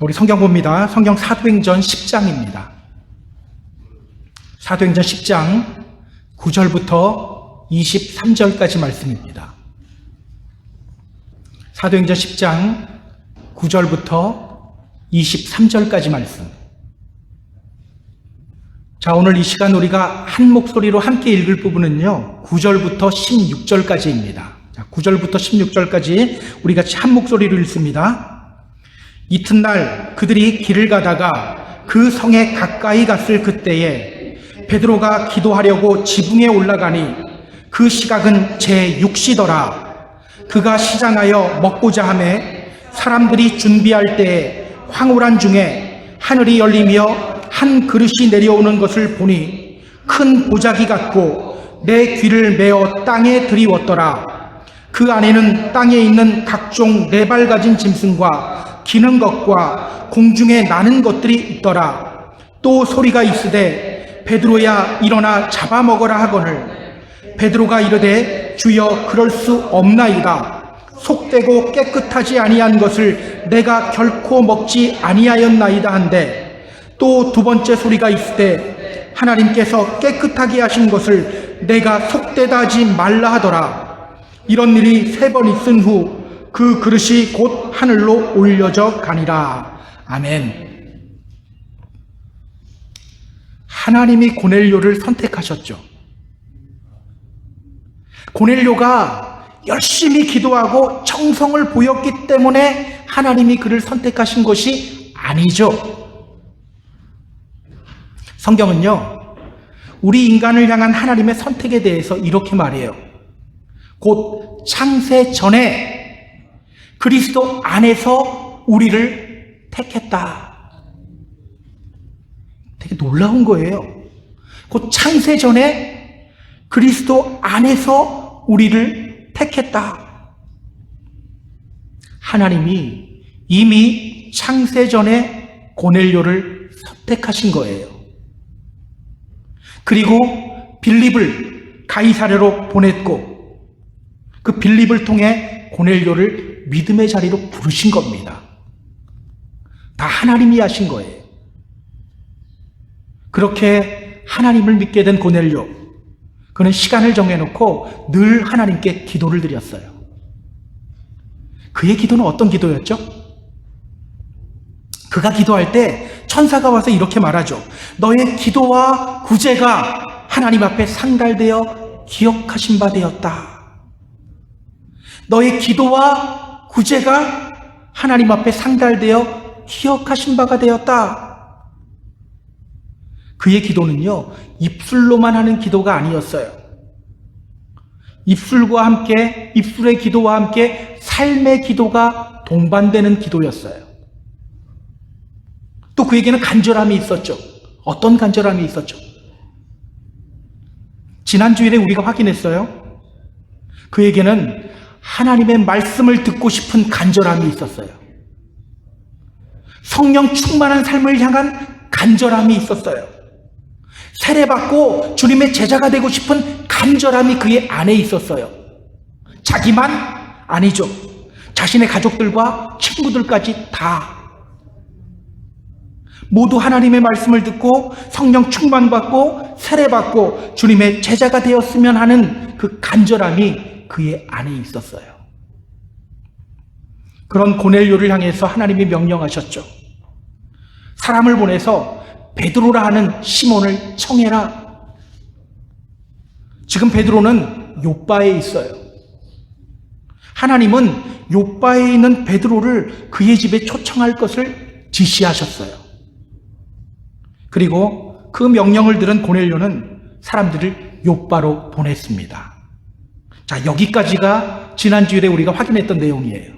우리 성경 봅니다. 성경 사도행전 10장입니다. 사도행전 10장 9절부터 23절까지 말씀입니다. 사도행전 10장 9절부터 23절까지 말씀. 자, 오늘 이 시간 우리가 한 목소리로 함께 읽을 부분은요, 9절부터 16절까지입니다. 자, 9절부터 16절까지 우리가 한 목소리로 읽습니다. 이튿날 그들이 길을 가다가 그 성에 가까이 갔을 그때에 베드로가 기도하려고 지붕에 올라가니 그 시각은 제6시더라. 그가 시장하여 먹고자 하매 사람들이 준비할 때에 황홀한 중에 하늘이 열리며 한 그릇이 내려오는 것을 보니 큰 보자기 같고 내 귀를 메어 땅에 들이웠더라. 그 안에는 땅에 있는 각종 네 발 가진 짐승과 기는 것과 공중에 나는 것들이 있더라. 또 소리가 있으되 베드로야 일어나 잡아먹어라 하거늘 베드로가 이르되 주여 그럴 수 없나이다. 속되고 깨끗하지 아니한 것을 내가 결코 먹지 아니하였나이다 한데 또 두 번째 소리가 있으되 하나님께서 깨끗하게 하신 것을 내가 속되다 하지 말라 하더라. 이런 일이 3번 있은 후 그 그릇이 곧 하늘로 올려져 가니라. 아멘. 하나님이 고넬료를 선택하셨죠. 고넬료가 열심히 기도하고 정성을 보였기 때문에 하나님이 그를 선택하신 것이 아니죠. 성경은요, 우리 인간을 향한 하나님의 선택에 대해서 이렇게 말해요. 곧 창세 전에 그리스도 안에서 우리를 택했다. 되게 놀라운 거예요. 곧 창세 전에 그리스도 안에서 우리를 택했다. 하나님이 이미 창세 전에 고넬료를 선택하신 거예요. 그리고 빌립을 가이사랴로 보냈고 그 빌립을 통해 고넬료를 믿음의 자리로 부르신 겁니다. 다 하나님이 하신 거예요. 그렇게 하나님을 믿게 된 고넬료, 그는 시간을 정해놓고 늘 하나님께 기도를 드렸어요. 그의 기도는 어떤 기도였죠? 그가 기도할 때 천사가 와서 이렇게 말하죠. 너의 기도와 구제가 하나님 앞에 상달되어 기억하신 바 되었다. 너의 기도와 구제가 하나님 앞에 상달되어 기억하신 바가 되었다. 그의 기도는요, 입술로만 하는 기도가 아니었어요. 입술의 기도와 함께 삶의 기도가 동반되는 기도였어요. 또 그에게는 간절함이 있었죠. 어떤 간절함이 있었죠? 지난 주일에 우리가 확인했어요. 그에게는 하나님의 말씀을 듣고 싶은 간절함이 있었어요. 성령 충만한 삶을 향한 간절함이 있었어요. 세례받고 주님의 제자가 되고 싶은 간절함이 그의 안에 있었어요. 자기만 아니죠. 자신의 가족들과 친구들까지 다 모두 하나님의 말씀을 듣고 성령 충만받고 세례받고 주님의 제자가 되었으면 하는 그 간절함이 그의 안에 있었어요. 그런 고넬료를 향해서 하나님이 명령하셨죠. 사람을 보내서 베드로라 하는 시몬을 청해라. 지금 베드로는 요빠에 있어요. 하나님은 요빠에 있는 베드로를 그의 집에 초청할 것을 지시하셨어요. 그리고 그 명령을 들은 고넬료는 사람들을 요빠로 보냈습니다. 자, 여기까지가 지난주일에 우리가 확인했던 내용이에요.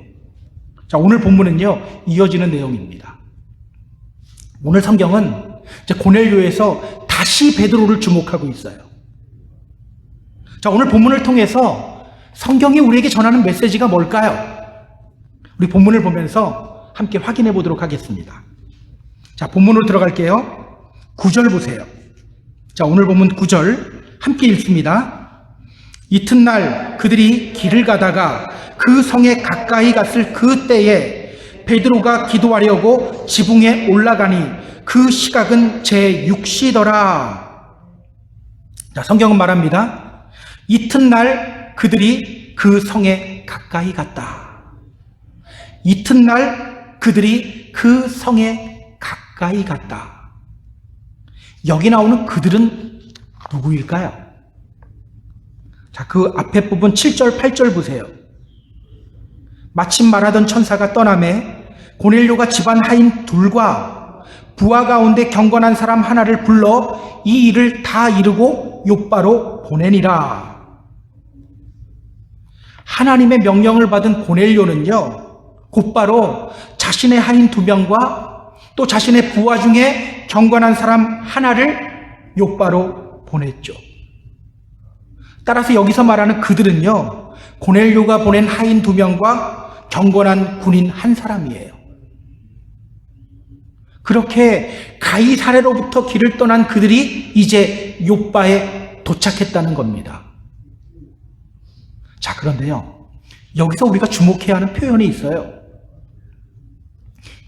자, 오늘 본문은요, 이어지는 내용입니다. 오늘 성경은 이제 고넬료에서 다시 베드로를 주목하고 있어요. 자, 오늘 본문을 통해서 성경이 우리에게 전하는 메시지가 뭘까요? 우리 본문을 보면서 함께 확인해 보도록 하겠습니다. 자, 본문으로 들어갈게요. 9절 보세요. 자, 오늘 본문 9절 함께 읽습니다. 이튿날 그들이 길을 가다가 그 성에 가까이 갔을 그 때에 베드로가 기도하려고 지붕에 올라가니 그 시각은 제6시더라. 자, 성경은 말합니다. 이튿날 그들이 그 성에 가까이 갔다. 이튿날 그들이 그 성에 가까이 갔다. 여기 나오는 그들은 누구일까요? 자, 그 앞에 부분 7절, 8절 보세요. 마침 말하던 천사가 떠나매 고넬료가 집안 하인 둘과 부하 가운데 경건한 사람 하나를 불러 이 일을 다 이루고 욥바로 보내니라. 하나님의 명령을 받은 고넬료는요, 곧바로 자신의 하인 2명과 또 자신의 부하 중에 경건한 사람 하나를 욥바로 보냈죠. 따라서 여기서 말하는 그들은요, 고넬료가 보낸 하인 2명과 경건한 군인 한 사람이에요. 그렇게 가이사랴로부터 길을 떠난 그들이 이제 욥바에 도착했다는 겁니다. 자, 그런데요, 여기서 우리가 주목해야 하는 표현이 있어요.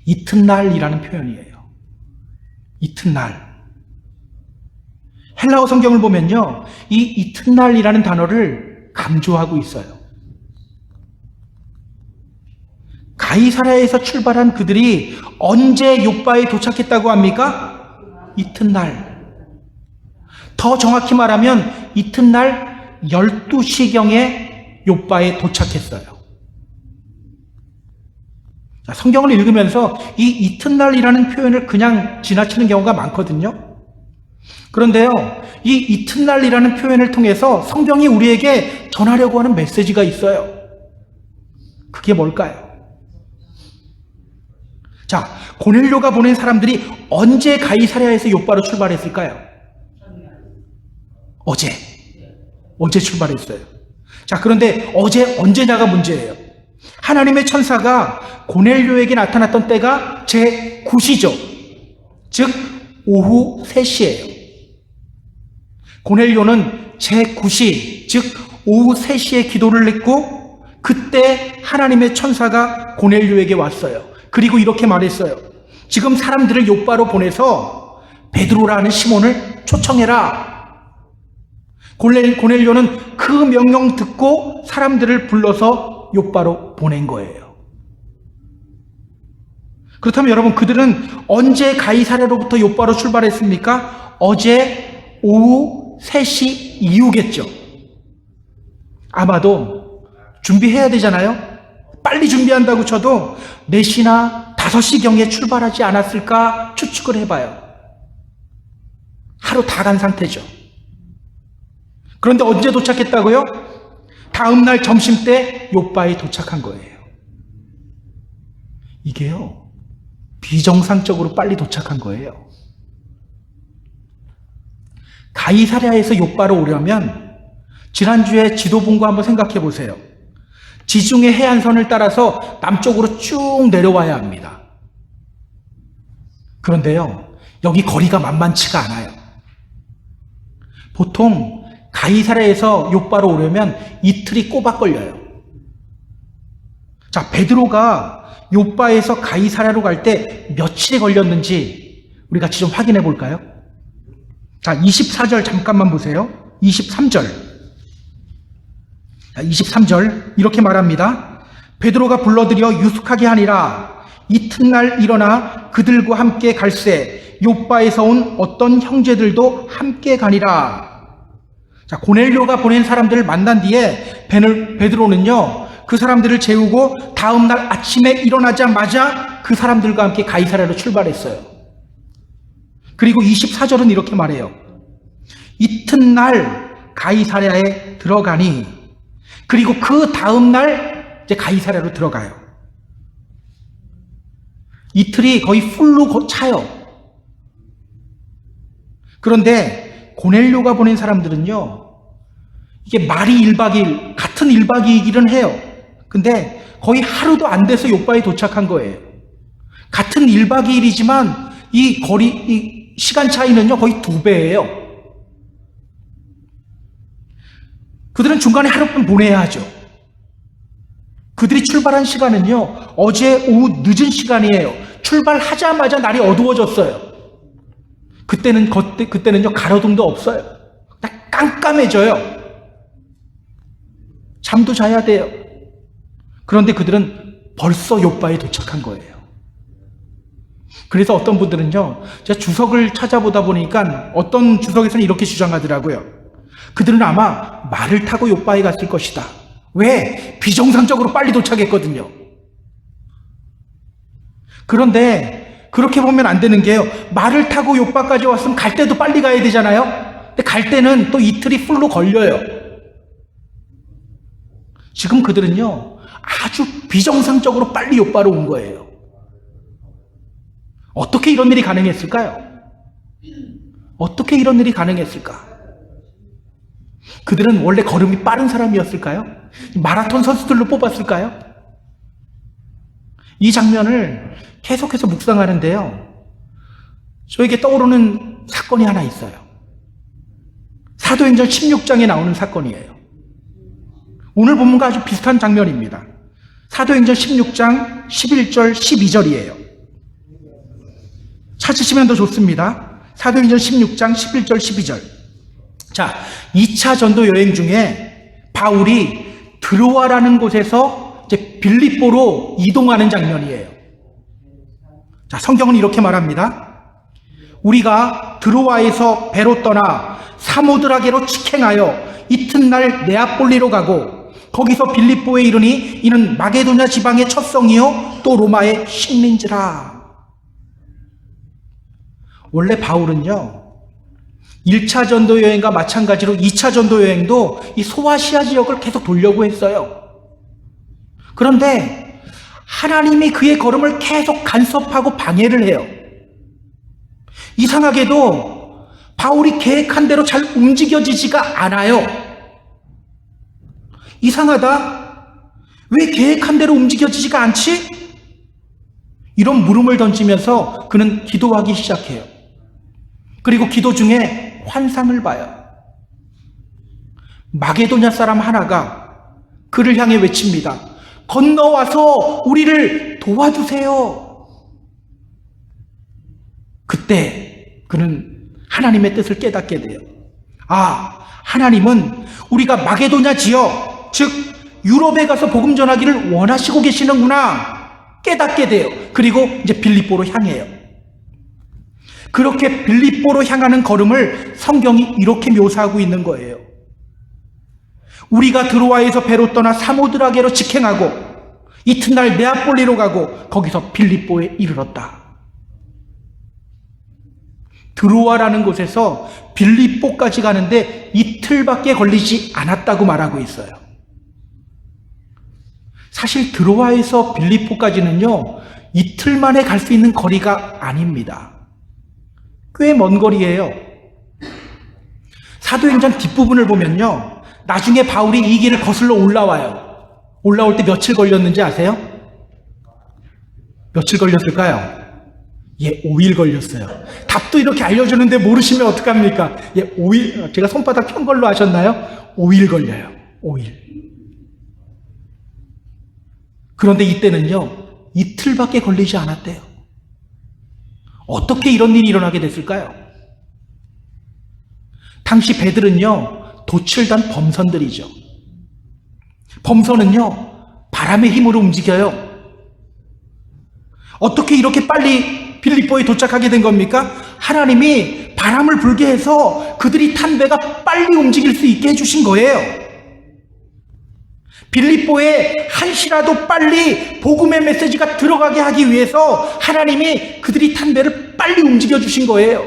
이튿날이라는 표현이에요. 이튿날. 헬라어 성경을 보면요, 이 이튿날이라는 단어를 강조하고 있어요. 가이사랴에서 출발한 그들이 언제 욥바에 도착했다고 합니까? 이튿날. 더 정확히 말하면 이튿날 12시경에 욥바에 도착했어요. 성경을 읽으면서 이 이튿날이라는 표현을 그냥 지나치는 경우가 많거든요. 그런데요, 이 이튿날이라는 표현을 통해서 성경이 우리에게 전하려고 하는 메시지가 있어요. 그게 뭘까요? 자, 고넬료가 보낸 사람들이 언제 가이사랴에서 욥바로 출발했을까요? 어제 출발했어요. 자, 그런데 어제 언제냐가 문제예요. 하나님의 천사가 고넬료에게 나타났던 때가 제9시죠. 즉 오후 3시예요. 고넬료는 제9시, 즉 오후 3시에 기도를 했고 그때 하나님의 천사가 고넬료에게 왔어요. 그리고 이렇게 말했어요. 지금 사람들을 욥바로 보내서 베드로라는 시몬을 초청해라. 고넬료는 그 명령 듣고 사람들을 불러서 욥바로 보낸 거예요. 그렇다면 여러분, 그들은 언제 가이사랴로부터 욥바로 출발했습니까? 어제 오후 3시 이후겠죠. 아마도 준비해야 되잖아요. 빨리 준비한다고 쳐도 4시나 5시경에 출발하지 않았을까 추측을 해봐요. 하루 다 간 상태죠. 그런데 언제 도착했다고요? 다음날 점심때 욥바에 도착한 거예요. 이게요, 비정상적으로 빨리 도착한 거예요. 가이사랴에서 욥바로 오려면 지난주에 지도본과 한번 생각해 보세요. 지중해 해안선을 따라서 남쪽으로 쭉 내려와야 합니다. 그런데요, 여기 거리가 만만치가 않아요. 보통 가이사랴에서 욥바로 오려면 이틀이 꼬박 걸려요. 자, 베드로가 욥바에서 가이사랴로 갈 때 며칠이 걸렸는지 우리 같이 좀 확인해 볼까요? 자, 24절 잠깐만 보세요. 23절. 23절 이렇게 말합니다. 베드로가 불러들여 유숙하게 하니라. 이튿날 일어나 그들과 함께 갈새 욥바에서 온 어떤 형제들도 함께 가니라. 자, 고넬료가 보낸 사람들을 만난 뒤에 베드로는요, 그 사람들을 재우고 다음날 아침에 일어나자마자 그 사람들과 함께 가이사랴로 출발했어요. 그리고 24절은 이렇게 말해요. 이튿날 가이사랴에 들어가니, 그리고 그 다음날 이제 가이사랴로 들어가요. 이틀이 거의 풀로 차요. 그런데 고넬료가 보낸 사람들은요, 이게 말이 1박 2일, 같은 1박 2일은 해요. 근데 거의 하루도 안 돼서 욥바에 도착한 거예요. 같은 1박 2일이지만 이 시간 차이는요, 거의 2배예요. 그들은 중간에 하룻밤 보내야 하죠. 그들이 출발한 시간은요, 어제 오후 늦은 시간이에요. 출발하자마자 날이 어두워졌어요. 그때는요, 가로등도 없어요. 딱 깜깜해져요. 잠도 자야 돼요. 그런데 그들은 벌써 욥바에 도착한 거예요. 그래서 어떤 분들은요, 제가 주석을 찾아보다 보니까 어떤 주석에서는 이렇게 주장하더라고요. 그들은 아마 말을 타고 욥바에 갔을 것이다. 왜? 비정상적으로 빨리 도착했거든요. 그런데 그렇게 보면 안 되는 게요, 말을 타고 욥바까지 왔으면 갈 때도 빨리 가야 되잖아요. 근데 갈 때는 또 이틀이 풀로 걸려요. 지금 그들은요, 아주 비정상적으로 빨리 욥바로 온 거예요. 어떻게 이런 일이 가능했을까요? 어떻게 이런 일이 가능했을까? 그들은 원래 걸음이 빠른 사람이었을까요? 마라톤 선수들로 뽑았을까요? 이 장면을 계속해서 묵상하는데요, 저에게 떠오르는 사건이 하나 있어요. 사도행전 16장에 나오는 사건이에요. 오늘 본문과 아주 비슷한 장면입니다. 사도행전 16장 11절 12절이에요. 찾으시면 더 좋습니다. 사도행전 16장 11절 12절. 자, 2차 전도 여행 중에 바울이 드로아라는 곳에서 이제 빌립보로 이동하는 장면이에요. 자, 성경은 이렇게 말합니다. 우리가 드로아에서 배로 떠나 사모드라게로 직행하여 이튿날 네아폴리로 가고 거기서 빌립보에 이르니 이는 마게도냐 지방의 첫 성이요 또 로마의 식민지라. 원래 바울은요, 1차 전도 여행과 마찬가지로 2차 전도 여행도 이 소아시아 지역을 계속 돌려고 했어요. 그런데 하나님이 그의 걸음을 계속 간섭하고 방해를 해요. 이상하게도 바울이 계획한 대로 잘 움직여지지가 않아요. 이상하다. 왜 계획한 대로 움직여지지가 않지? 이런 물음을 던지면서 그는 기도하기 시작해요. 그리고 기도 중에 환상을 봐요. 마게도냐 사람 하나가 그를 향해 외칩니다. 건너와서 우리를 도와주세요. 그때 그는 하나님의 뜻을 깨닫게 돼요. 아, 하나님은 우리가 마게도냐 지역, 즉 유럽에 가서 복음 전하기를 원하시고 계시는구나 깨닫게 돼요. 그리고 이제 빌립보로 향해요. 그렇게 빌립보로 향하는 걸음을 성경이 이렇게 묘사하고 있는 거예요. 우리가 드로아에서 배로 떠나 사모드라게로 직행하고 이튿날 네아폴리로 가고 거기서 빌립보에 이르렀다. 드로아라는 곳에서 빌립보까지 가는데 이틀밖에 걸리지 않았다고 말하고 있어요. 사실 드로아에서 빌립보까지는요, 이틀 만에 갈 수 있는 거리가 아닙니다. 꽤 먼 거리예요. 사도행전 뒷부분을 보면요, 나중에 바울이 이 길을 거슬러 올라와요. 올라올 때 며칠 걸렸는지 아세요? 며칠 걸렸을까요? 5일 걸렸어요. 답도 이렇게 알려주는데 모르시면 어떡합니까? 5일, 제가 손바닥 편 걸로 하셨나요? 5일 걸려요. 5일. 그런데 이때는요, 이틀밖에 걸리지 않았대요. 어떻게 이런 일이 일어나게 됐을까요? 당시 배들은요, 도칠단 범선들이죠. 범선은요, 바람의 힘으로 움직여요. 어떻게 이렇게 빨리 빌립보에 도착하게 된 겁니까? 하나님이 바람을 불게 해서 그들이 탄 배가 빨리 움직일 수 있게 해주신 거예요. 빌립보에 한시라도 빨리 복음의 메시지가 들어가게 하기 위해서 하나님이 그들이 탄 배를 빨리 움직여 주신 거예요.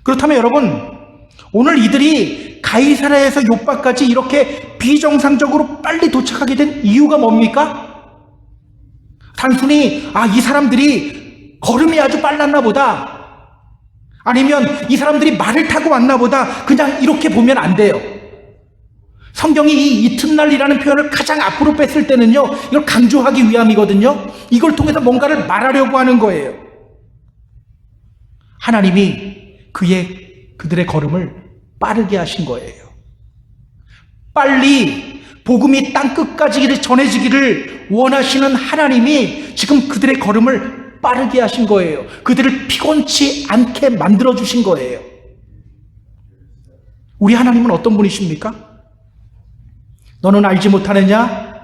그렇다면 여러분, 오늘 이들이 가이사랴에서 욥바까지 이렇게 비정상적으로 빨리 도착하게 된 이유가 뭡니까? 단순히 이 사람들이 걸음이 아주 빨랐나 보다, 아니면 이 사람들이 말을 타고 왔나 보다, 그냥 이렇게 보면 안 돼요. 성경이 이 이튿날이라는 표현을 가장 앞으로 뺐을 때는요, 이걸 강조하기 위함이거든요. 이걸 통해서 뭔가를 말하려고 하는 거예요. 하나님이 그들의 걸음을 빠르게 하신 거예요. 빨리 복음이 땅끝까지 전해지기를 원하시는 하나님이 지금 그들의 걸음을 빠르게 하신 거예요. 그들을 피곤치 않게 만들어주신 거예요. 우리 하나님은 어떤 분이십니까? 너는 알지 못하느냐?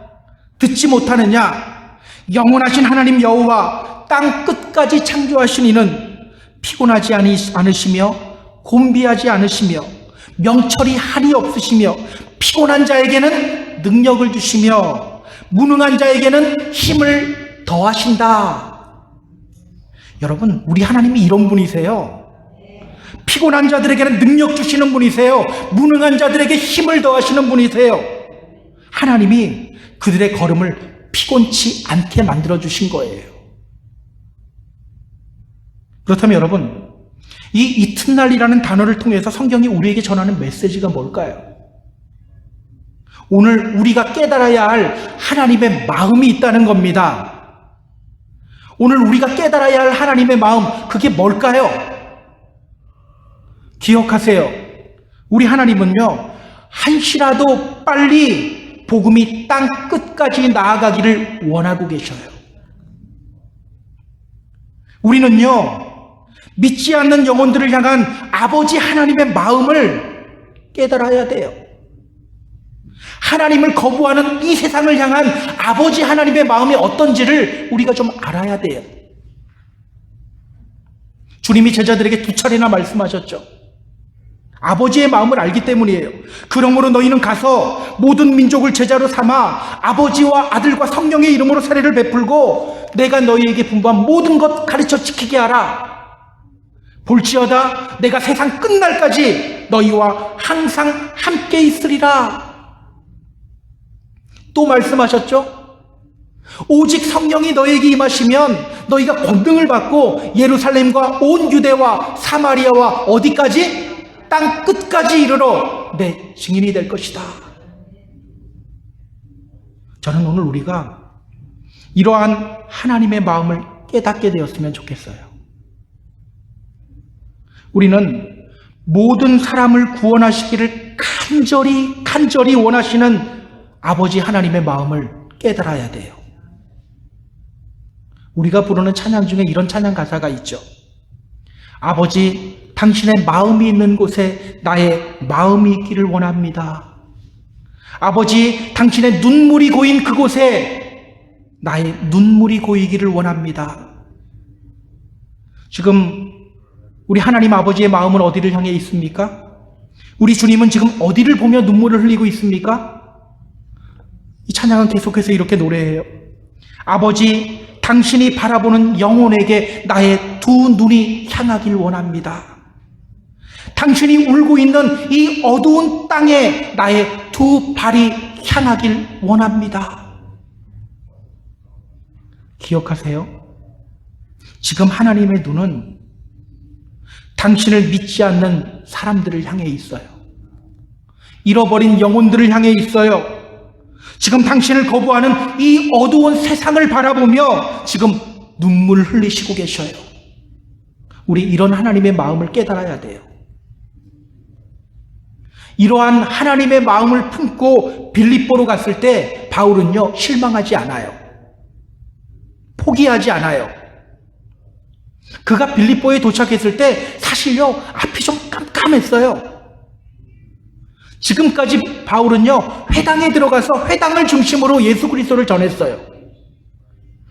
듣지 못하느냐? 영원하신 하나님 여호와 땅 끝까지 창조하신 이는 피곤하지 않으시며 곤비하지 않으시며 명철이 한이 없으시며 피곤한 자에게는 능력을 주시며 무능한 자에게는 힘을 더하신다. 여러분, 우리 하나님이 이런 분이세요. 피곤한 자들에게는 능력 주시는 분이세요. 무능한 자들에게 힘을 더하시는 분이세요. 하나님이 그들의 걸음을 피곤치 않게 만들어주신 거예요. 그렇다면 여러분, 이 이튿날이라는 단어를 통해서 성경이 우리에게 전하는 메시지가 뭘까요? 오늘 우리가 깨달아야 할 하나님의 마음이 있다는 겁니다. 오늘 우리가 깨달아야 할 하나님의 마음, 그게 뭘까요? 기억하세요. 우리 하나님은요, 한시라도 빨리 복음이 땅 끝까지 나아가기를 원하고 계셔요. 우리는요, 믿지 않는 영혼들을 향한 아버지 하나님의 마음을 깨달아야 돼요. 하나님을 거부하는 이 세상을 향한 아버지 하나님의 마음이 어떤지를 우리가 좀 알아야 돼요. 주님이 제자들에게 2차례나 말씀하셨죠. 아버지의 마음을 알기 때문이에요. 그러므로 너희는 가서 모든 민족을 제자로 삼아 아버지와 아들과 성령의 이름으로 세례를 베풀고 내가 너희에게 분부한 모든 것 가르쳐 지키게 하라. 볼지어다 내가 세상 끝날까지 너희와 항상 함께 있으리라. 또 말씀하셨죠. 오직 성령이 너희에게 임하시면 너희가 권능을 받고 예루살렘과 온 유대와 사마리아와 어디까지? 땅 끝까지 이르러 내 증인이 될 것이다. 저는 오늘 우리가 이러한 하나님의 마음을 깨닫게 되었으면 좋겠어요. 우리는 모든 사람을 구원하시기를 간절히 원하시는 아버지 하나님의 마음을 깨달아야 돼요. 우리가 부르는 찬양 중에 이런 찬양 가사가 있죠. 아버지, 당신의 마음이 있는 곳에 나의 마음이 있기를 원합니다. 아버지, 당신의 눈물이 고인 그곳에 나의 눈물이 고이기를 원합니다. 지금 우리 하나님 아버지의 마음은 어디를 향해 있습니까? 우리 주님은 지금 어디를 보며 눈물을 흘리고 있습니까? 이 찬양은 계속해서 이렇게 노래해요. 아버지, 당신이 바라보는 영혼에게 나의 두 눈이 향하길 원합니다. 당신이 울고 있는 이 어두운 땅에 나의 두 발이 향하길 원합니다. 기억하세요. 지금 하나님의 눈은 당신을 믿지 않는 사람들을 향해 있어요. 잃어버린 영혼들을 향해 있어요. 지금 당신을 거부하는 이 어두운 세상을 바라보며 지금 눈물을 흘리시고 계셔요. 우리 이런 하나님의 마음을 깨달아야 돼요. 이러한 하나님의 마음을 품고 빌립보로 갔을 때 바울은요, 실망하지 않아요. 포기하지 않아요. 그가 빌립보에 도착했을 때 사실요, 앞이 좀 깜깜했어요. 지금까지 바울은요, 회당에 들어가서 회당을 중심으로 예수 그리스도를 전했어요.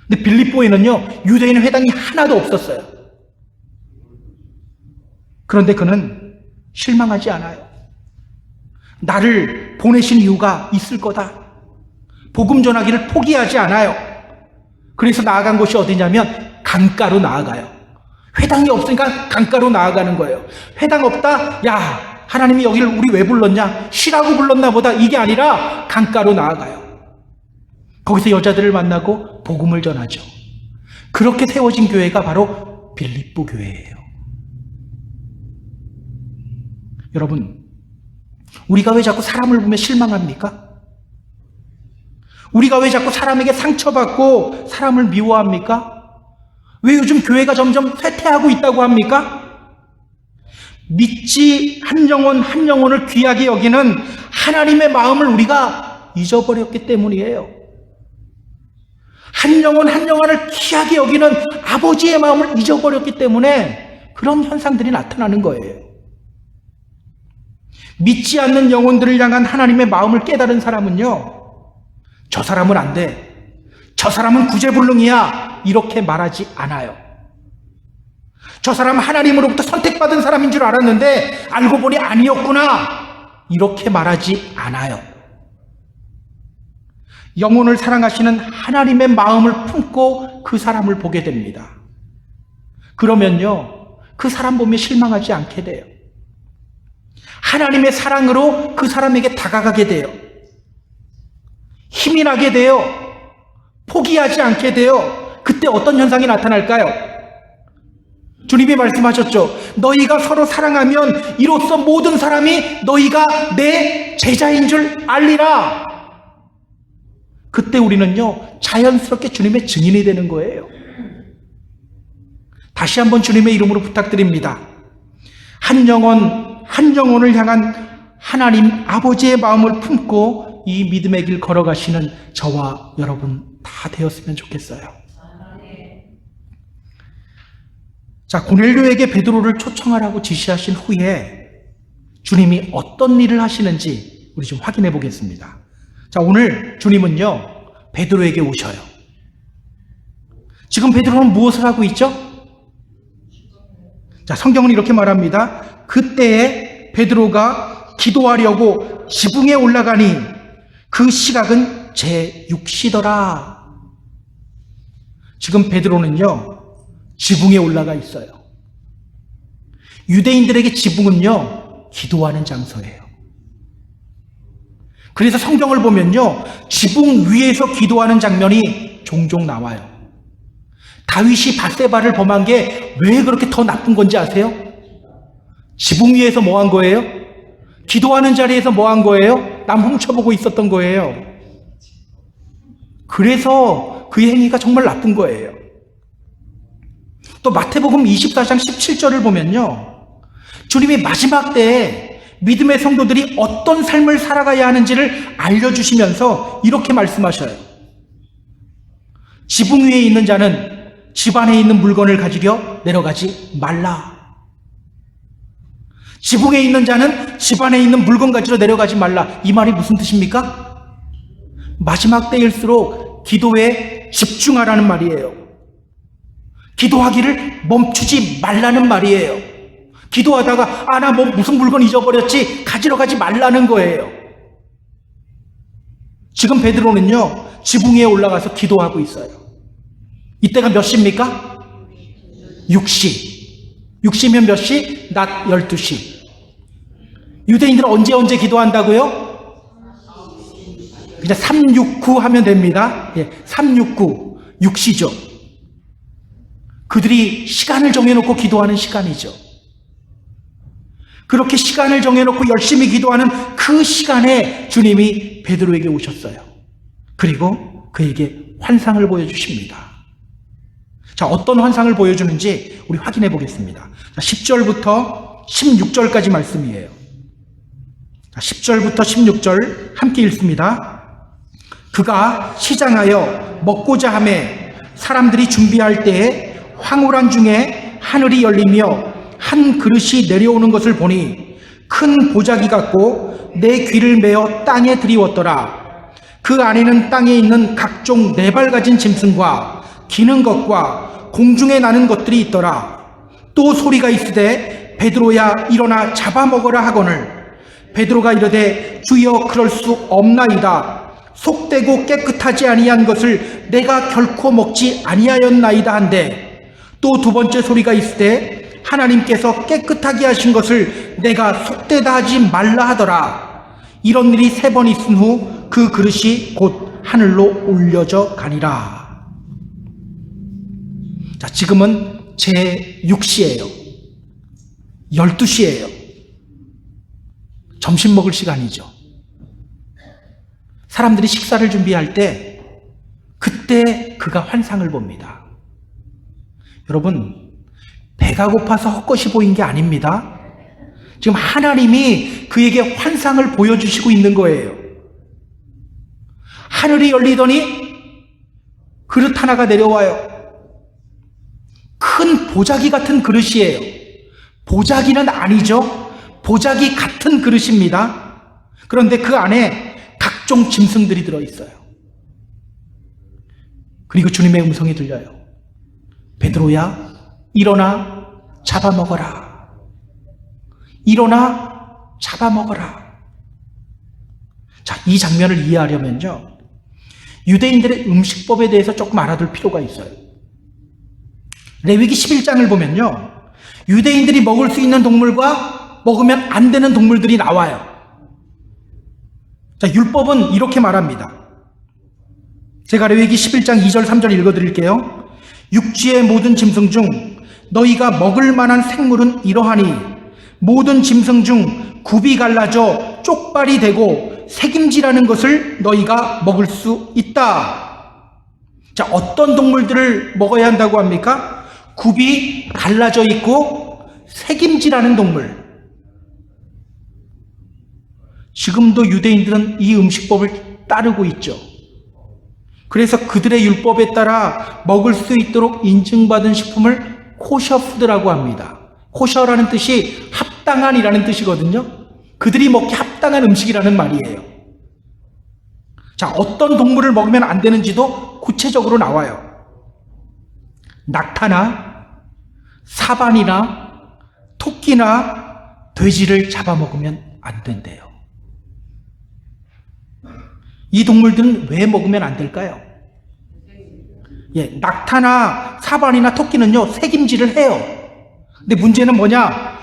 근데 빌립보에는요, 유대인 회당이 하나도 없었어요. 그런데 그는 실망하지 않아요. 나를 보내신 이유가 있을 거다. 복음 전하기를 포기하지 않아요. 그래서 나아간 곳이 어디냐면 강가로 나아가요. 회당이 없으니까 강가로 나아가는 거예요. 회당 없다? 야, 하나님이 여기를 우리 왜 불렀냐? 쉬라고 불렀나 보다. 이게 아니라 강가로 나아가요. 거기서 여자들을 만나고 복음을 전하죠. 그렇게 세워진 교회가 바로 빌립보 교회예요. 여러분, 우리가 왜 자꾸 사람을 보며 실망합니까? 우리가 왜 자꾸 사람에게 상처받고 사람을 미워합니까? 왜 요즘 교회가 점점 쇠퇴하고 있다고 합니까? 믿지 한 영혼 한 영혼을 귀하게 여기는 하나님의 마음을 우리가 잊어버렸기 때문이에요. 한 영혼 한 영혼을 귀하게 여기는 아버지의 마음을 잊어버렸기 때문에 그런 현상들이 나타나는 거예요. 믿지 않는 영혼들을 향한 하나님의 마음을 깨달은 사람은요, 저 사람은 안 돼, 저 사람은 구제불능이야, 이렇게 말하지 않아요. 저 사람 하나님으로부터 선택받은 사람인 줄 알았는데 알고 보니 아니었구나, 이렇게 말하지 않아요. 영혼을 사랑하시는 하나님의 마음을 품고 그 사람을 보게 됩니다. 그러면요, 그 사람 보면 실망하지 않게 돼요. 하나님의 사랑으로 그 사람에게 다가가게 돼요. 힘이 나게 돼요. 포기하지 않게 돼요. 그때 어떤 현상이 나타날까요? 주님이 말씀하셨죠. 너희가 서로 사랑하면 이로써 모든 사람이 너희가 내 제자인 줄 알리라. 그때 우리는요, 자연스럽게 주님의 증인이 되는 거예요. 다시 한번 주님의 이름으로 부탁드립니다. 한 영혼을 향한 하나님 아버지의 마음을 품고 이 믿음의 길 걸어가시는 저와 여러분 다 되었으면 좋겠어요. 자, 고넬료에게 베드로를 초청하라고 지시하신 후에 주님이 어떤 일을 하시는지 우리 좀 확인해 보겠습니다. 자, 오늘 주님은요, 베드로에게 오셔요. 지금 베드로는 무엇을 하고 있죠? 자, 성경은 이렇게 말합니다. 그때에 베드로가 기도하려고 지붕에 올라가니 그 시각은 제6시더라. 지금 베드로는요, 지붕에 올라가 있어요. 유대인들에게 지붕은요, 기도하는 장소예요. 그래서 성경을 보면요, 지붕 위에서 기도하는 장면이 종종 나와요. 다윗이 밧세바를 범한 게 왜 그렇게 더 나쁜 건지 아세요? 지붕 위에서 뭐 한 거예요? 기도하는 자리에서 뭐 한 거예요? 남 훔쳐보고 있었던 거예요. 그래서 그 행위가 정말 나쁜 거예요. 또 마태복음 24장 17절을 보면요, 주님이 마지막 때에 믿음의 성도들이 어떤 삶을 살아가야 하는지를 알려주시면서 이렇게 말씀하셔요. 지붕 위에 있는 자는 집 안에 있는 물건을 가지려 내려가지 말라. 지붕에 있는 자는 집 안에 있는 물건 가지러 내려가지 말라. 이 말이 무슨 뜻입니까? 마지막 때일수록 기도에 집중하라는 말이에요. 기도하기를 멈추지 말라는 말이에요. 기도하다가 나 무슨 물건 잊어버렸지, 가지러 가지 말라는 거예요. 지금 베드로는요, 지붕 위에 올라가서 기도하고 있어요. 이때가 몇 시입니까? 6시. 6시면 몇 시? 낮 12시. 유대인들은 언제 기도한다고요? 그냥 369 하면 됩니다. 369. 6시죠. 그들이 시간을 정해놓고 기도하는 시간이죠. 그렇게 시간을 정해놓고 열심히 기도하는 그 시간에 주님이 베드로에게 오셨어요. 그리고 그에게 환상을 보여주십니다. 자, 어떤 환상을 보여주는지 우리 확인해 보겠습니다. 자, 10절부터 16절까지 말씀이에요. 자, 10절부터 16절 함께 읽습니다. 그가 시장하여 먹고자 하매 사람들이 준비할 때에 황홀한 중에 하늘이 열리며 한 그릇이 내려오는 것을 보니 큰 보자기 같고 내 귀를 메어 땅에 들이웠더라. 그 안에는 땅에 있는 각종 네 발 가진 짐승과 기는 것과 공중에 나는 것들이 있더라. 또 소리가 있으되 베드로야 일어나 잡아먹어라 하거늘 베드로가 이르되 주여 그럴 수 없나이다. 속되고 깨끗하지 아니한 것을 내가 결코 먹지 아니하였나이다 한데 또 두 번째 소리가 있으되 하나님께서 깨끗하게 하신 것을 내가 속되다 하지 말라 하더라. 이런 일이 3번 있은 후 그 그릇이 곧 하늘로 올려져 가니라. 자, 지금은 제6시예요. 12시예요. 점심 먹을 시간이죠. 사람들이 식사를 준비할 때 그때 그가 환상을 봅니다. 여러분, 배가 고파서 헛것이 보인 게 아닙니다. 지금 하나님이 그에게 환상을 보여주시고 있는 거예요. 하늘이 열리더니 그릇 하나가 내려와요. 큰 보자기 같은 그릇이에요. 보자기는 아니죠. 보자기 같은 그릇입니다. 그런데 그 안에 각종 짐승들이 들어있어요. 그리고 주님의 음성이 들려요. 베드로야, 일어나 잡아먹어라. 일어나 잡아먹어라. 자, 이 장면을 이해하려면요, 유대인들의 음식법에 대해서 조금 알아둘 필요가 있어요. 레위기 11장을 보면요, 유대인들이 먹을 수 있는 동물과 먹으면 안 되는 동물들이 나와요. 자, 율법은 이렇게 말합니다. 제가 레위기 11장 2절 3절 읽어드릴게요. 육지의 모든 짐승 중 너희가 먹을 만한 생물은 이러하니 모든 짐승 중 굽이 갈라져 쪽발이 되고 새김질하는 것을 너희가 먹을 수 있다. 자, 어떤 동물들을 먹어야 한다고 합니까? 굽이 갈라져 있고 새김질하는 동물. 지금도 유대인들은 이 음식법을 따르고 있죠. 그래서 그들의 율법에 따라 먹을 수 있도록 인증받은 식품을 코셔푸드라고 합니다. 코셔라는 뜻이 합당한이라는 뜻이거든요. 그들이 먹기 합당한 음식이라는 말이에요. 자, 어떤 동물을 먹으면 안 되는지도 구체적으로 나와요. 낙타나 사반이나 토끼나 돼지를 잡아먹으면 안 된대요. 이 동물들은 왜 먹으면 안 될까요? 낙타나 사반이나 토끼는요, 새김질을 해요. 근데 문제는 뭐냐?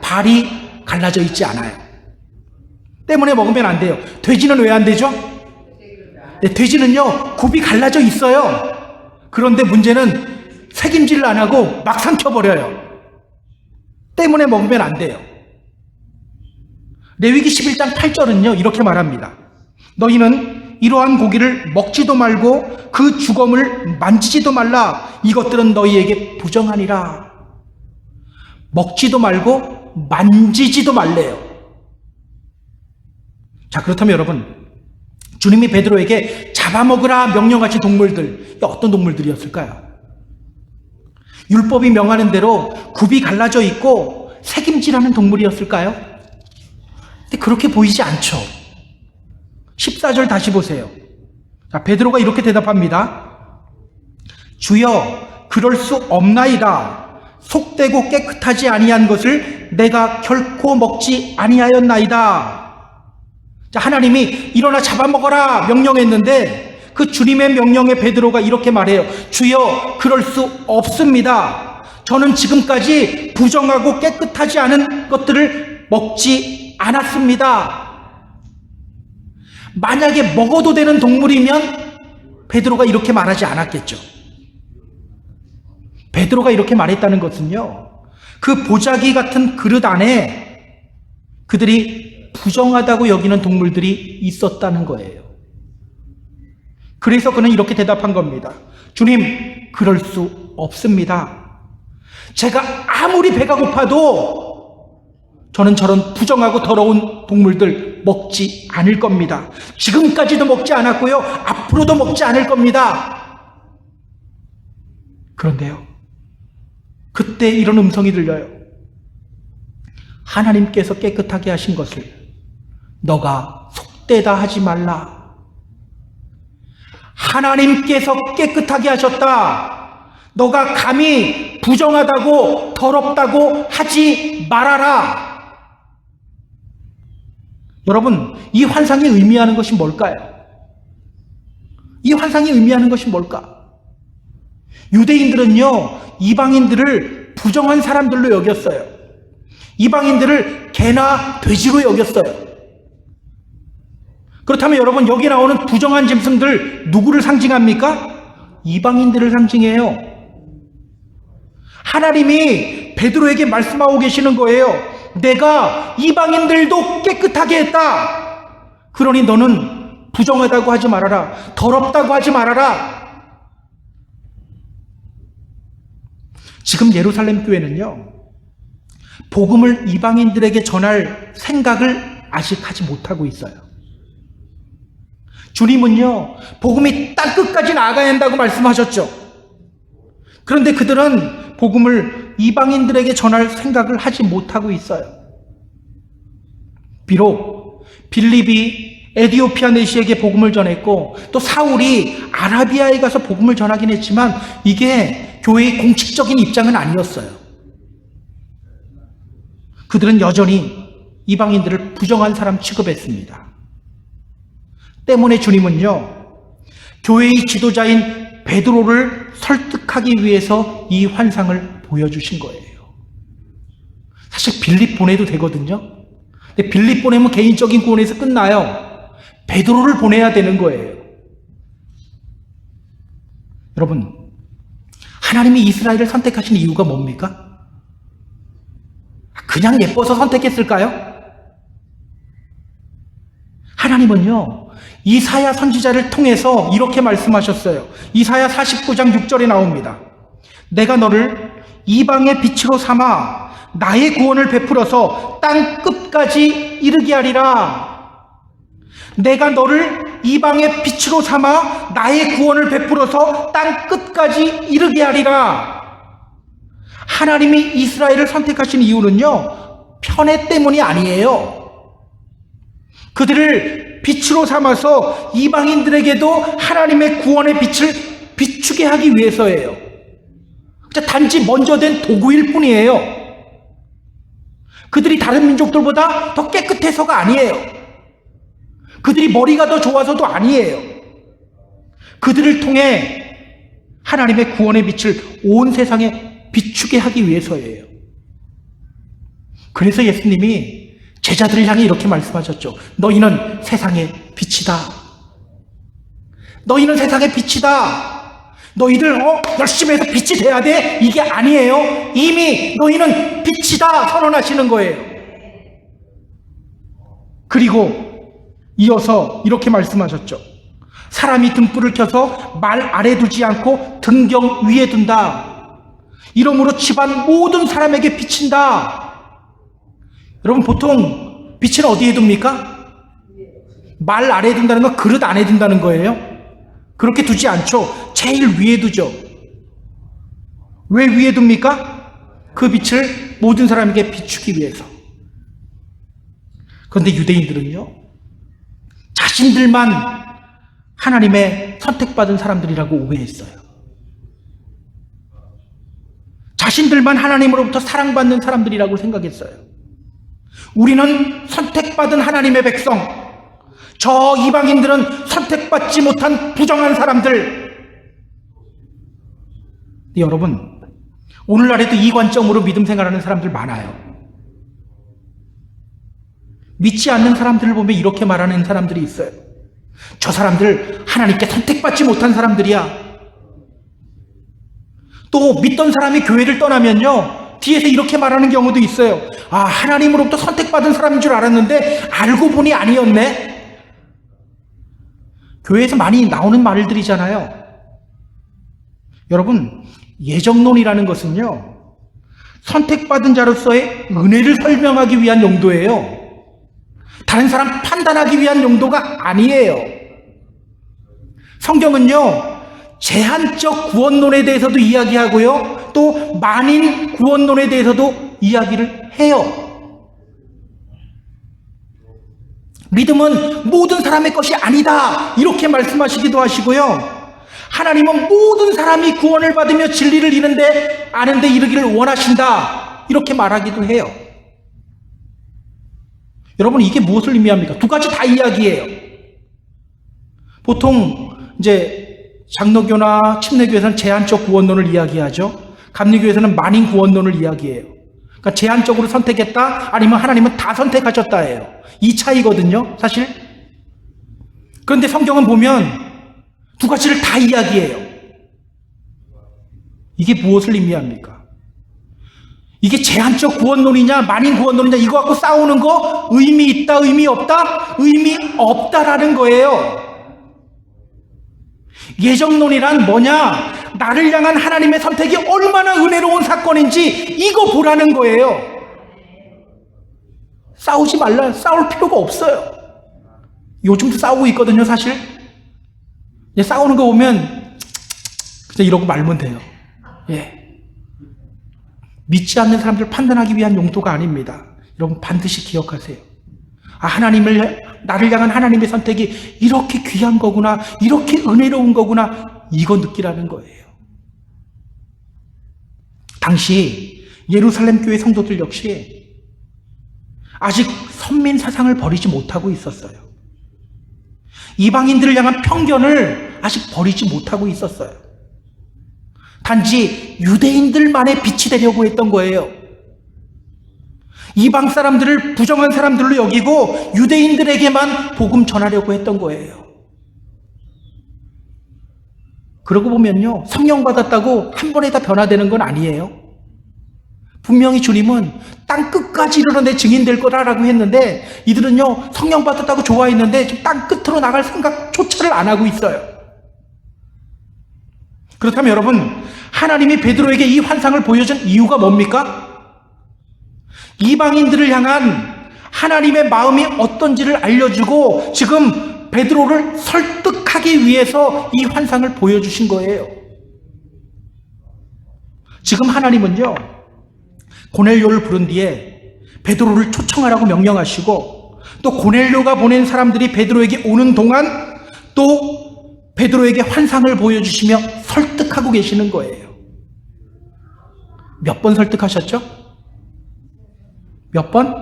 발이 갈라져 있지 않아요. 때문에 먹으면 안 돼요. 돼지는 왜 안 되죠? 돼지는요, 굽이 갈라져 있어요. 그런데 문제는 새김질을 안 하고 막 삼켜버려요. 때문에 먹으면 안 돼요. 레위기 11장 8절은요, 이렇게 말합니다. 너희는 이러한 고기를 먹지도 말고 그 주검을 만지지도 말라. 이것들은 너희에게 부정하니라. 먹지도 말고 만지지도 말래요. 자, 그렇다면 여러분, 주님이 베드로에게 잡아먹으라 명령하신 동물들, 어떤 동물들이었을까요? 율법이 명하는 대로 굽이 갈라져 있고 새김질하는 동물이었을까요? 근데 그렇게 보이지 않죠. 14절 다시 보세요. 자, 베드로가 이렇게 대답합니다. 주여, 그럴 수 없나이다. 속되고 깨끗하지 아니한 것을 내가 결코 먹지 아니하였나이다. 자, 하나님이 일어나 잡아먹어라 명령했는데 그 주님의 명령에 베드로가 이렇게 말해요. 주여, 그럴 수 없습니다. 저는 지금까지 부정하고 깨끗하지 않은 것들을 먹지 않았습니다. 만약에 먹어도 되는 동물이면 베드로가 이렇게 말하지 않았겠죠. 베드로가 이렇게 말했다는 것은요, 그 보자기 같은 그릇 안에 그들이 부정하다고 여기는 동물들이 있었다는 거예요. 그래서 그는 이렇게 대답한 겁니다. 주님, 그럴 수 없습니다. 제가 아무리 배가 고파도 저는 저런 부정하고 더러운 동물들 먹지 않을 겁니다. 지금까지도 먹지 않았고요, 앞으로도 먹지 않을 겁니다. 그런데요, 그때 이런 음성이 들려요. 하나님께서 깨끗하게 하신 것을 너가 속되다 하지 말라. 하나님께서 깨끗하게 하셨다. 너가 감히 부정하다고 더럽다고 하지 말아라. 여러분, 이 환상이 의미하는 것이 뭘까요? 이 환상이 의미하는 것이 뭘까? 유대인들은요, 이방인들을 부정한 사람들로 여겼어요. 이방인들을 개나 돼지로 여겼어요. 그렇다면 여러분, 여기 나오는 부정한 짐승들 누구를 상징합니까? 이방인들을 상징해요. 하나님이 베드로에게 말씀하고 계시는 거예요. 내가 이방인들도 깨끗하게 했다. 그러니 너는 부정하다고 하지 말아라. 더럽다고 하지 말아라. 지금 예루살렘 교회는요, 복음을 이방인들에게 전할 생각을 아직 하지 못하고 있어요. 주님은요, 복음이 땅끝까지 나아가야 한다고 말씀하셨죠. 그런데 그들은 복음을 이방인들에게 전할 생각을 하지 못하고 있어요. 비록 빌립이 에디오피아 내시에게 복음을 전했고 또 사울이 아라비아에 가서 복음을 전하긴 했지만 이게 교회의 공식적인 입장은 아니었어요. 그들은 여전히 이방인들을 부정한 사람 취급했습니다. 때문에 주님은요, 교회의 지도자인 베드로를 설득하기 위해서 이 환상을 보여주신 거예요. 사실 빌립 보내도 되거든요. 근데 빌립 보내면 개인적인 구원에서 끝나요. 베드로를 보내야 되는 거예요. 여러분, 하나님이 이스라엘을 선택하신 이유가 뭡니까? 그냥 예뻐서 선택했을까요? 하나님은요, 이사야 선지자를 통해서 이렇게 말씀하셨어요. 이사야 49장 6절에 나옵니다. 내가 너를 이방의 빛으로 삼아 나의 구원을 베풀어서 땅 끝까지 이르게 하리라. 내가 너를 이방의 빛으로 삼아 나의 구원을 베풀어서 땅 끝까지 이르게 하리라. 하나님이 이스라엘을 선택하신 이유는요, 편애 때문이 아니에요. 그들을 빛으로 삼아서 이방인들에게도 하나님의 구원의 빛을 비추게 하기 위해서예요. 단지 먼저 된 도구일 뿐이에요. 그들이 다른 민족들보다 더 깨끗해서가 아니에요. 그들이 머리가 더 좋아서도 아니에요. 그들을 통해 하나님의 구원의 빛을 온 세상에 비추게 하기 위해서예요. 그래서 예수님이 제자들을 향해 이렇게 말씀하셨죠. 너희는 세상의 빛이다. 너희는 세상의 빛이다. 너희들 열심히 해서 빛이 돼야 돼? 이게 아니에요. 이미 너희는 빛이다 선언하시는 거예요. 그리고 이어서 이렇게 말씀하셨죠. 사람이 등불을 켜서 말 아래 두지 않고 등경 위에 둔다. 이러므로 집안 모든 사람에게 비친다. 여러분, 보통 빛은 어디에 둡니까? 말 아래에 둔다는 건 그릇 안에 둔다는 거예요. 그렇게 두지 않죠. 제일 위에 두죠. 왜 위에 둡니까? 그 빛을 모든 사람에게 비추기 위해서. 그런데 유대인들은요, 자신들만 하나님의 선택받은 사람들이라고 오해했어요. 자신들만 하나님으로부터 사랑받는 사람들이라고 생각했어요. 우리는 선택받은 하나님의 백성, 저 이방인들은 선택받지 못한 부정한 사람들. 여러분, 오늘날에도 이 관점으로 믿음 생활하는 사람들 많아요. 믿지 않는 사람들을 보면 이렇게 말하는 사람들이 있어요. 저 사람들 하나님께 선택받지 못한 사람들이야. 또 믿던 사람이 교회를 떠나면요, 뒤에서 이렇게 말하는 경우도 있어요. 아, 하나님으로부터 선택받은 사람인 줄 알았는데 알고 보니 아니었네. 교회에서 많이 나오는 말들이잖아요. 여러분, 예정론이라는 것은요, 선택받은 자로서의 은혜를 설명하기 위한 용도예요. 다른 사람 판단하기 위한 용도가 아니에요. 성경은요, 제한적 구원론에 대해서도 이야기하고요, 또 만인 구원론에 대해서도 이야기를 해요. 믿음은 모든 사람의 것이 아니다, 이렇게 말씀하시기도 하시고요, 하나님은 모든 사람이 구원을 받으며 진리를 아는데 이르기를 원하신다, 이렇게 말하기도 해요. 여러분, 이게 무엇을 의미합니까? 두 가지 다 이야기예요. 보통 이제 장로교나 침례교에서는 제한적 구원론을 이야기하죠. 감리교에서는 만인 구원론을 이야기해요. 그러니까 제한적으로 선택했다, 아니면 하나님은 다 선택하셨다예요. 이 차이거든요, 사실. 그런데 성경은 보면 두 가지를 다 이야기해요. 이게 무엇을 의미합니까? 이게 제한적 구원론이냐 만인 구원론이냐 이거 갖고 싸우는 거 의미 있다 의미 없다? 의미 없다라는 거예요. 예정론이란 뭐냐? 나를 향한 하나님의 선택이 얼마나 은혜로운 사건인지 이거 보라는 거예요. 싸우지 말라, 싸울 필요가 없어요. 요즘도 싸우고 있거든요, 사실. 싸우는 거 보면 그냥 이러고 말면 돼요. 믿지 않는 사람들을 판단하기 위한 용도가 아닙니다. 여러분 반드시 기억하세요. 나를 향한 하나님의 선택이 이렇게 귀한 거구나, 이렇게 은혜로운 거구나, 이거 느끼라는 거예요. 당시 예루살렘 교회 성도들 역시 아직 선민 사상을 버리지 못하고 있었어요. 이방인들을 향한 편견을 아직 버리지 못하고 있었어요. 단지 유대인들만의 빛이 되려고 했던 거예요. 이방 사람들을 부정한 사람들로 여기고 유대인들에게만 복음 전하려고 했던 거예요. 그러고 보면요, 성령 받았다고 한 번에 다 변화되는 건 아니에요. 분명히 주님은 땅 끝까지 이르러 내 증인 될 거라고 했는데, 이들은요 성령 받았다고 좋아했는데 지금 땅 끝으로 나갈 생각조차를 안 하고 있어요. 그렇다면 여러분, 하나님이 베드로에게 이 환상을 보여준 이유가 뭡니까? 이방인들을 향한 하나님의 마음이 어떤지를 알려주고 지금 베드로를 설득하기 위해서 이 환상을 보여주신 거예요. 지금 하나님은요, 고넬료를 부른 뒤에 베드로를 초청하라고 명령하시고, 또 고넬료가 보낸 사람들이 베드로에게 오는 동안 또 베드로에게 환상을 보여주시며 설득하고 계시는 거예요. 몇 번 설득하셨죠? 몇 번?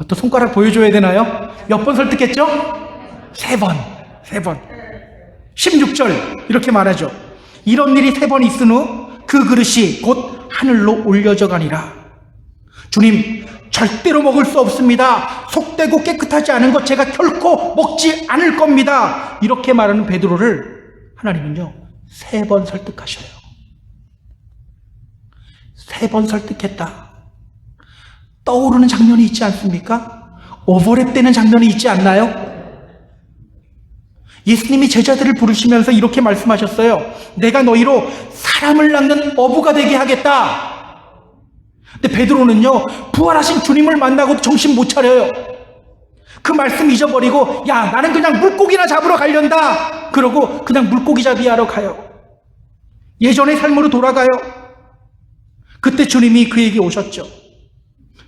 또 손가락 보여줘야 되나요? 몇 번 설득했죠? 3번. 16절 이렇게 말하죠. 이런 일이 3번 있은 후 그 그릇이 곧 하늘로 올려져 가니라. 주님, 절대로 먹을 수 없습니다. 속되고 깨끗하지 않은 것 제가 결코 먹지 않을 겁니다. 이렇게 말하는 베드로를 하나님은요 3번 설득하셔요. 3번 설득했다. 떠오르는 장면이 있지 않습니까? 오버랩되는 장면이 있지 않나요? 예수님이 제자들을 부르시면서 이렇게 말씀하셨어요. 내가 너희로 사람을 낳는 어부가 되게 하겠다. 근데 베드로는요, 부활하신 주님을 만나고 정신 못 차려요. 그 말씀 잊어버리고, 야, 나는 그냥 물고기나 잡으러 가련다. 그러고 그냥 물고기 잡이 하러 가요. 예전의 삶으로 돌아가요. 그때 주님이 그에게 오셨죠.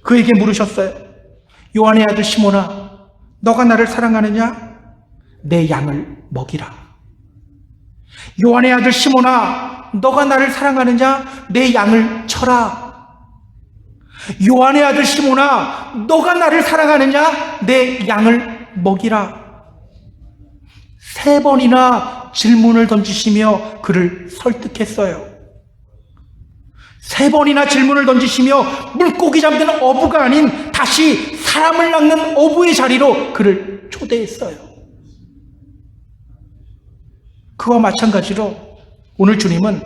그에게 물으셨어요. 요한의 아들 시몬아, 너가 나를 사랑하느냐? 내 양을 먹이라. 요한의 아들 시몬아, 너가 나를 사랑하느냐? 내 양을 쳐라. 요한의 아들 시몬아, 너가 나를 사랑하느냐? 내 양을 먹이라. 3번이나 질문을 던지시며 그를 설득했어요. 3번이나 질문을 던지시며 물고기 잡는 어부가 아닌 다시 사람을 낚는 어부의 자리로 그를 초대했어요. 그와 마찬가지로 오늘 주님은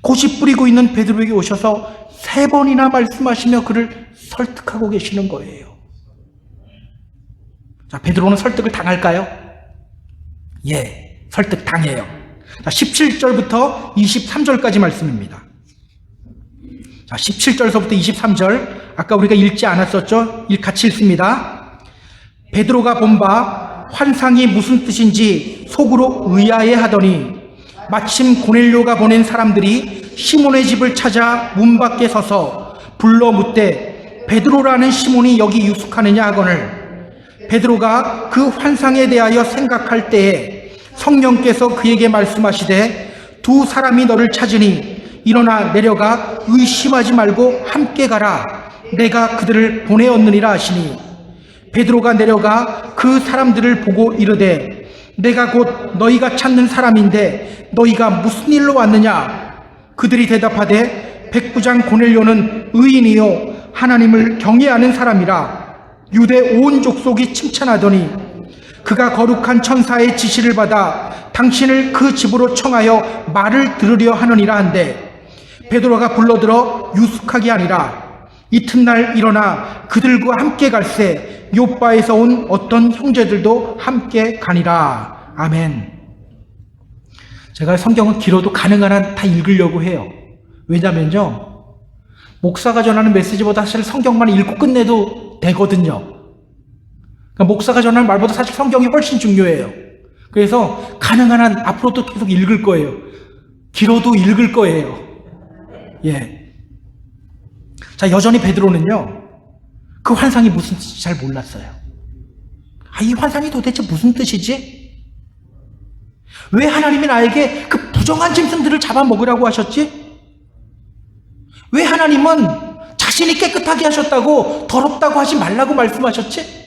고집 부리고 있는 베드로에게 오셔서 3번이나 말씀하시며 그를 설득하고 계시는 거예요. 자, 베드로는 설득을 당할까요? 예, 설득 당해요. 자, 17절부터 23절까지 말씀입니다. 자, 17절서부터 23절, 아까 우리가 읽지 않았었죠? 같이 읽습니다. 베드로가 본 바 환상이 무슨 뜻인지 속으로 의아해 하더니 마침 고넬료가 보낸 사람들이 시몬의 집을 찾아 문 밖에 서서 불러 묻되 베드로라는 시몬이 여기 유숙하느냐 하거늘, 베드로가 그 환상에 대하여 생각할 때에 성령께서 그에게 말씀하시되 2 사람이 너를 찾으니 일어나 내려가 의심하지 말고 함께 가라. 내가 그들을 보내었느니라 하시니, 베드로가 내려가 그 사람들을 보고 이르되 내가 곧 너희가 찾는 사람인데 너희가 무슨 일로 왔느냐? 그들이 대답하되 백부장 고넬료는 의인이요 하나님을 경외하는 사람이라 유대 온 족속이 칭찬하더니 그가 거룩한 천사의 지시를 받아 당신을 그 집으로 청하여 말을 들으려 하느니라 한데, 베드로가 불러들어 유숙하게 하니라. 이튿날 일어나 그들과 함께 갈새 요바에서 온 어떤 형제들도 함께 가니라. 아멘. 제가 성경은 길어도 가능한 한 다 읽으려고 해요. 왜냐면요, 목사가 전하는 메시지보다 사실 성경만 읽고 끝내도 되거든요. 그러니까 목사가 전하는 말보다 사실 성경이 훨씬 중요해요. 그래서 가능한 한 앞으로도 계속 읽을 거예요. 길어도 읽을 거예요. 예. 자, 여전히 베드로는요, 그 환상이 무슨 뜻인지 잘 몰랐어요. 이 환상이 도대체 무슨 뜻이지? 왜 하나님이 나에게 그 부정한 짐승들을 잡아먹으라고 하셨지? 왜 하나님은 자신이 깨끗하게 하셨다고 더럽다고 하지 말라고 말씀하셨지?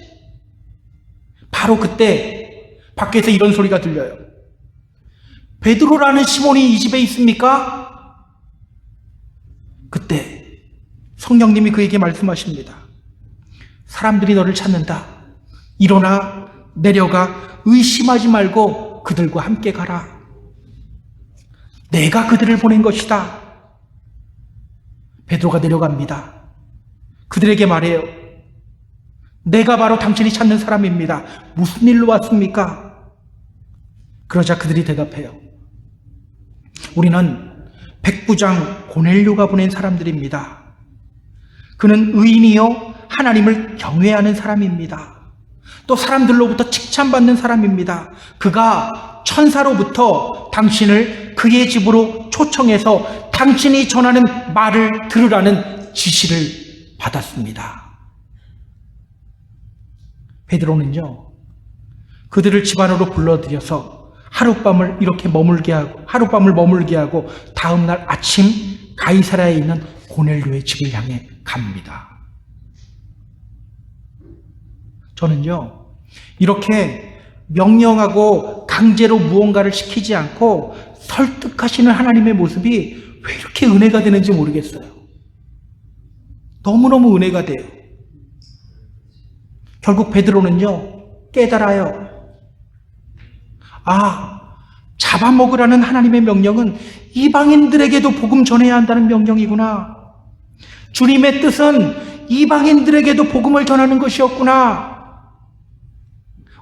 바로 그때 밖에서 이런 소리가 들려요. 베드로라는 시몬이 이 집에 있습니까? 그때 성령님이 그에게 말씀하십니다. 사람들이 너를 찾는다. 일어나 내려가 의심하지 말고 그들과 함께 가라. 내가 그들을 보낸 것이다. 베드로가 내려갑니다. 그들에게 말해요. 내가 바로 당신이 찾는 사람입니다. 무슨 일로 왔습니까? 그러자 그들이 대답해요. 우리는 백부장 고넬료가 보낸 사람들입니다. 그는 의인이요 하나님을 경외하는 사람입니다. 또 사람들로부터 칭찬받는 사람입니다. 그가 천사로부터 당신을 그의 집으로 초청해서 당신이 전하는 말을 들으라는 지시를 받았습니다. 베드로는요, 그들을 집 안으로 불러들여서 하룻밤을 머물게 하고 다음날 아침 가이사랴에 있는 고넬료의 집을 향해 갑니다. 저는요, 이렇게 명령하고 강제로 무언가를 시키지 않고 설득하시는 하나님의 모습이 왜 이렇게 은혜가 되는지 모르겠어요. 너무너무 은혜가 돼요. 결국 베드로는요, 깨달아요. 잡아먹으라는 하나님의 명령은 이방인들에게도 복음 전해야 한다는 명령이구나. 주님의 뜻은 이방인들에게도 복음을 전하는 것이었구나.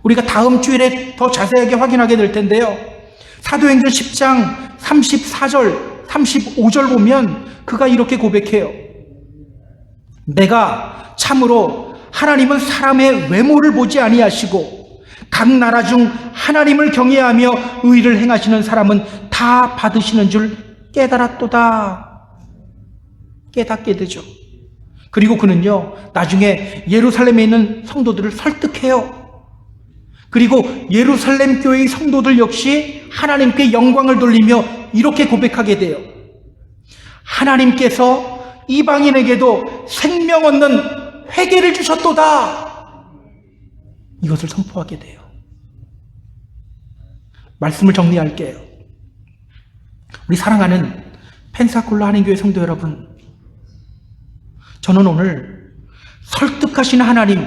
우리가 다음 주일에 더 자세하게 확인하게 될 텐데요. 사도행전 10장 34절, 35절 보면 그가 이렇게 고백해요. 내가 참으로 하나님은 사람의 외모를 보지 아니하시고 각 나라 중 하나님을 경외하며 의를 행하시는 사람은 다 받으시는 줄 깨달았도다. 깨닫게 되죠. 그리고 그는요, 나중에 예루살렘에 있는 성도들을 설득해요. 그리고 예루살렘 교회의 성도들 역시 하나님께 영광을 돌리며 이렇게 고백하게 돼요. 하나님께서 이방인에게도 생명 얻는 회개를 주셨도다. 이것을 선포하게 돼요. 말씀을 정리할게요. 우리 사랑하는 펜사콜라 한인교회 성도 여러분, 저는 오늘 설득하시는 하나님,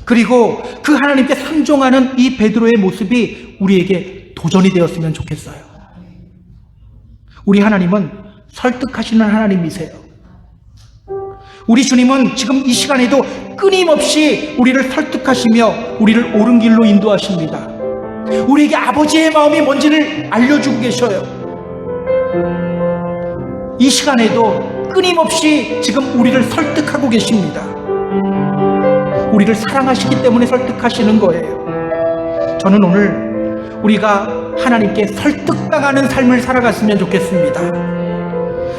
그리고 그 하나님께 순종하는 이 베드로의 모습이 우리에게 도전이 되었으면 좋겠어요. 우리 하나님은 설득하시는 하나님이세요. 우리 주님은 지금 이 시간에도 끊임없이 우리를 설득하시며 우리를 옳은 길로 인도하십니다. 우리에게 아버지의 마음이 뭔지를 알려주고 계셔요. 이 시간에도 끊임없이 지금 우리를 설득하고 계십니다. 우리를 사랑하시기 때문에 설득하시는 거예요. 저는 오늘 우리가 하나님께 설득당하는 삶을 살아갔으면 좋겠습니다.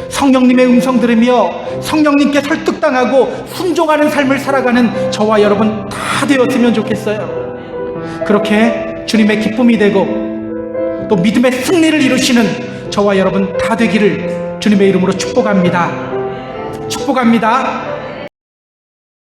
성령님의 음성 들으며 성령님께 설득당하고 순종하는 삶을 살아가는 저와 여러분 다 되었으면 좋겠어요. 그렇게 주님의 기쁨이 되고 또 믿음의 승리를 이루시는 저와 여러분 다 되기를 주님의 이름으로 축복합니다. 축복합니다.